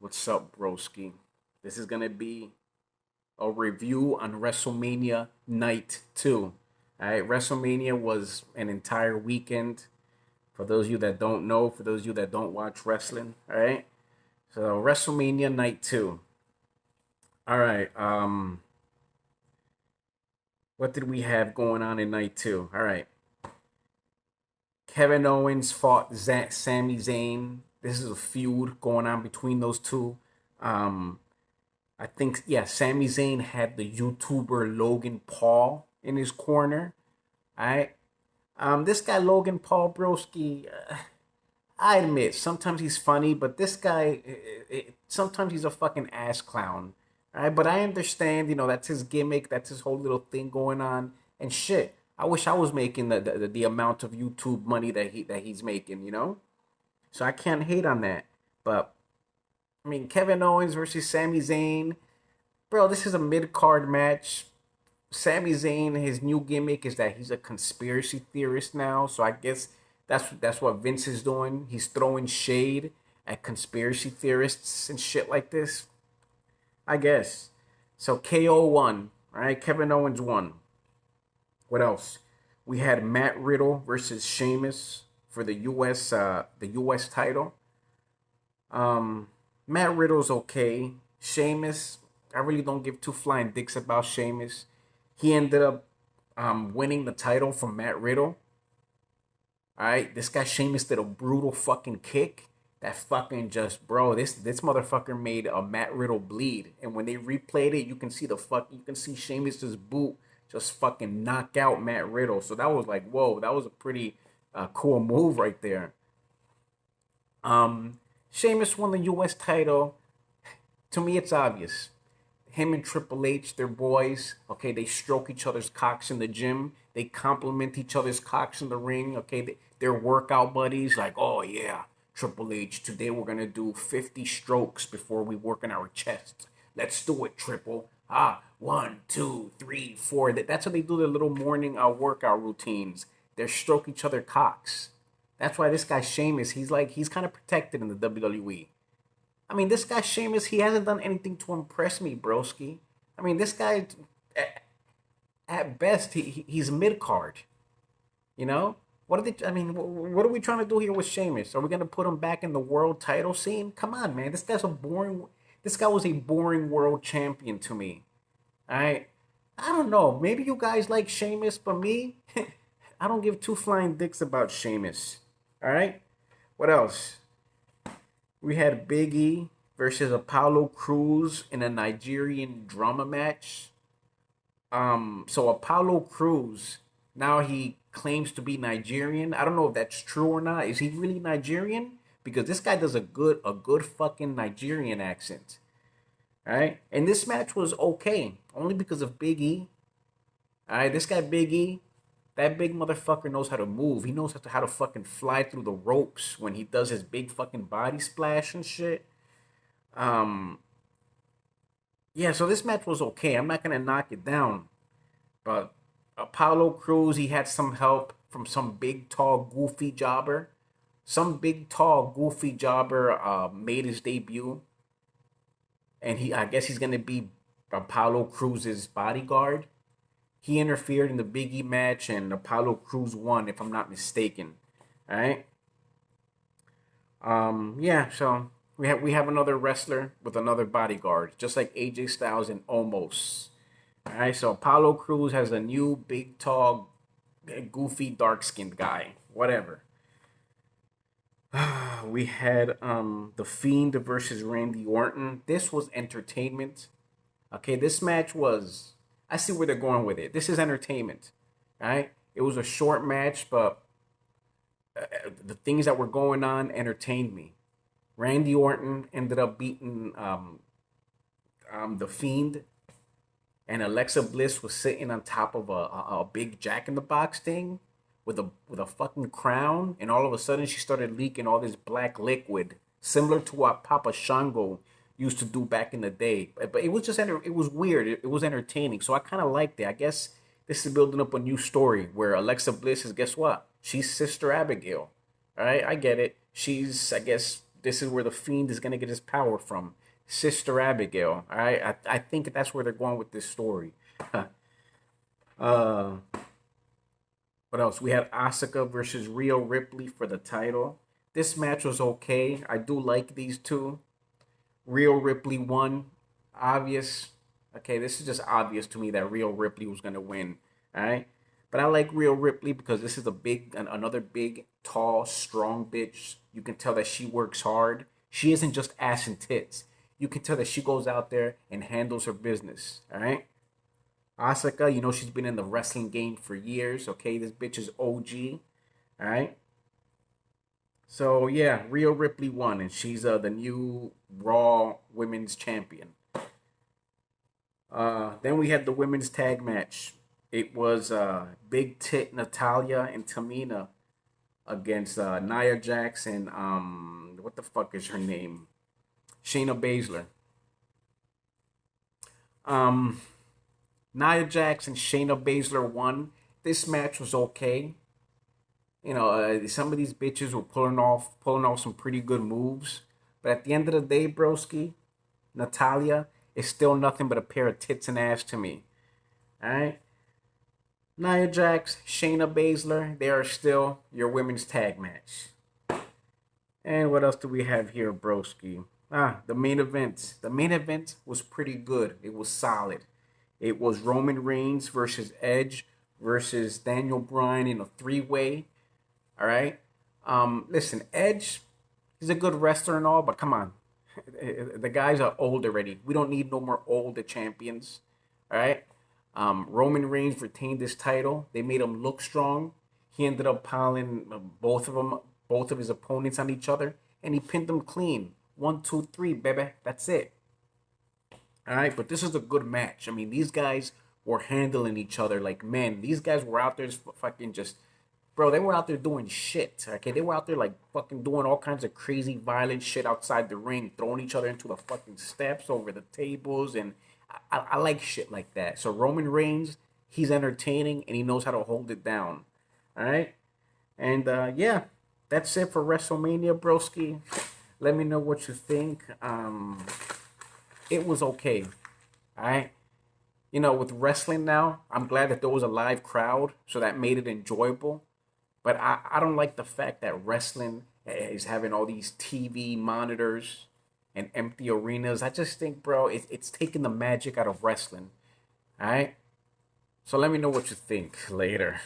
What's up, broski? This is gonna be a review on WrestleMania Night 2. Alright, WrestleMania was an entire weekend. For those of you that don't know, for those of you that don't watch wrestling, alright? So WrestleMania Night 2. Alright, what did we have going on in Night 2? Alright. Kevin Owens fought Sami Zayn. This is a feud going on between those two. Um, I think, yeah, Sami Zayn had the YouTuber Logan Paul in his corner. All right. This guy Logan Paul Broski, I admit sometimes he's funny, but this guy, sometimes he's a fucking ass clown. All right, but I understand, that's his gimmick, that's his whole little thing going on, and shit. I wish I was making the amount of YouTube money that he's making. So I can't hate on that. But I mean, Kevin Owens versus Sami Zayn, bro. This is a mid card match. Sami Zayn, his new gimmick is that he's a conspiracy theorist now. So I guess that's what Vince is doing. He's throwing shade at conspiracy theorists and shit like this. I guess. So KO won. All right, Kevin Owens won. What else? We had Matt Riddle versus Sheamus for the US title. Matt Riddle's okay. Sheamus, I really don't give two flying dicks about Sheamus. He ended up winning the title from Matt Riddle. All right, this guy Sheamus did a brutal fucking kick. That fucking just, bro, this motherfucker made a Matt Riddle bleed. And when they replayed it, you can see Sheamus's boot just fucking knock out Matt Riddle. So that was like, whoa, that was a pretty cool move right there. Sheamus won the U.S. title. To me, it's obvious. Him and Triple H, they're boys. Okay, they stroke each other's cocks in the gym. They compliment each other's cocks in the ring. Okay, they're workout buddies. Like, oh yeah, Triple H, today we're gonna do 50 strokes before we work on our chest. Let's do it, Triple. One, two, three, four. That's how they do their little morning workout routines. They stroke each other cocks. That's why this guy Sheamus, he's kind of protected in the WWE. I mean, this guy Sheamus, he hasn't done anything to impress me, broski. I mean, this guy, at best, he's mid card. You know, what are they? I mean, what are we trying to do here with Sheamus? Are we gonna put him back in the world title scene? Come on, man. This guy's a boring. This guy was a boring world champion to me. All right. I don't know. Maybe you guys like Sheamus, but me, I don't give two flying dicks about Sheamus. All right. What else? We had Big E versus Apollo Crews in a Nigerian drama match. So Apollo Crews, now he claims to be Nigerian. I don't know if that's true or not. Is he really Nigerian? Because this guy does a good fucking Nigerian accent. All right? And this match was okay, only because of Big E. All right, this guy Big E, that big motherfucker knows how to move. He knows how to fucking fly through the ropes when he does his big fucking body splash and shit. Um, yeah, so this match was okay. I'm not gonna knock it down, but Apollo Crews, he had some help from some big, tall, goofy jobber. Some big, tall, goofy jobber made his debut, and I guess he's gonna be Apollo Crews's bodyguard. He interfered in the Big E match, and Apollo Crews won, if I'm not mistaken. All right. Yeah. So we have another wrestler with another bodyguard, just like AJ Styles and Omos. All right. So Apollo Crews has a new big, tall, goofy, dark-skinned guy. Whatever. We had the Fiend versus Randy Orton. This was entertainment. Okay, this match was. I see where they're going with it. This is entertainment, right? It was a short match, but the things that were going on entertained me. Randy Orton ended up beating the Fiend, and Alexa Bliss was sitting on top of a big Jack in the Box thing with a fucking crown, and all of a sudden she started leaking all this black liquid, similar to what Papa Shango used to do back in the day. But it was just it was weird. It was entertaining, so I kind of liked it. I guess this is building up a new story where Alexa Bliss is, guess what? She's Sister Abigail. All right, I get it. She's, I guess, This is where the Fiend is gonna get his power from. Sister Abigail. All right, I think that's where they're going with this story. uh, what else? We had Asuka versus Rhea Ripley for the title. This match was okay. I do like these two. Rhea Ripley won. Obvious. Okay, this is just obvious to me that Rhea Ripley was gonna win. All right, but I like Rhea Ripley because this is another big, tall, strong bitch. You can tell that she works hard. She isn't just ass and tits. You can tell that she goes out there and handles her business. All right. Asuka, you know she's been in the wrestling game for years. Okay, this bitch is OG. All right. So yeah, Rhea Ripley won, and she's the new Raw Women's Champion. Then we had the women's tag match. It was Big Tit Natalia and Tamina against Nia Jax and what the fuck is her name? Shayna Baszler. Um, Nia Jax and Shayna Baszler won. This match was okay. You know, some of these bitches were pulling off some pretty good moves. But at the end of the day, broski, Natalia is still nothing but a pair of tits and ass to me. All right. Nia Jax, Shayna Baszler, they are still your women's tag match. And what else do we have here, broski? The main event. The main event was pretty good. It was solid. It was Roman Reigns versus Edge versus Daniel Bryan in a three-way. All right. Listen, Edge, he's a good wrestler and all, but come on. The guys are old already. We don't need no more older champions. All right. Roman Reigns retained this title. They made him look strong. He ended up piling both of his opponents on each other, and he pinned them clean. 1, 2, 3, baby. That's it. All right, but this is a good match. I mean, these guys were handling each other like men. These guys were out there fucking just, bro, they were out there doing shit. Okay, they were out there like fucking doing all kinds of crazy violent shit outside the ring, throwing each other into the fucking steps, over the tables, and I like shit like that. So Roman Reigns, he's entertaining and he knows how to hold it down. All right, and yeah, that's it for WrestleMania, broski. Let me know what you think. It was okay. All right. You know, with wrestling now, I'm glad that there was a live crowd, so that made it enjoyable. But I don't like the fact that wrestling is having all these TV monitors and empty arenas. I just think, bro, it's taking the magic out of wrestling. All right. So let me know what you think later.